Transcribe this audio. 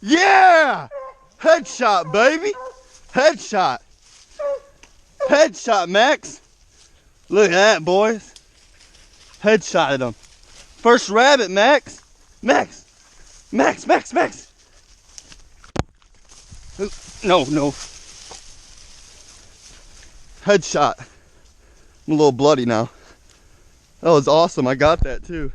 Yeah! Headshot, baby! Headshot! Headshot, Max! Look at that, boys. Headshotted him. First rabbit, Max! Max! Max, Max, Max! No, no. Headshot. I'm a little bloody now. That was awesome. I got that too.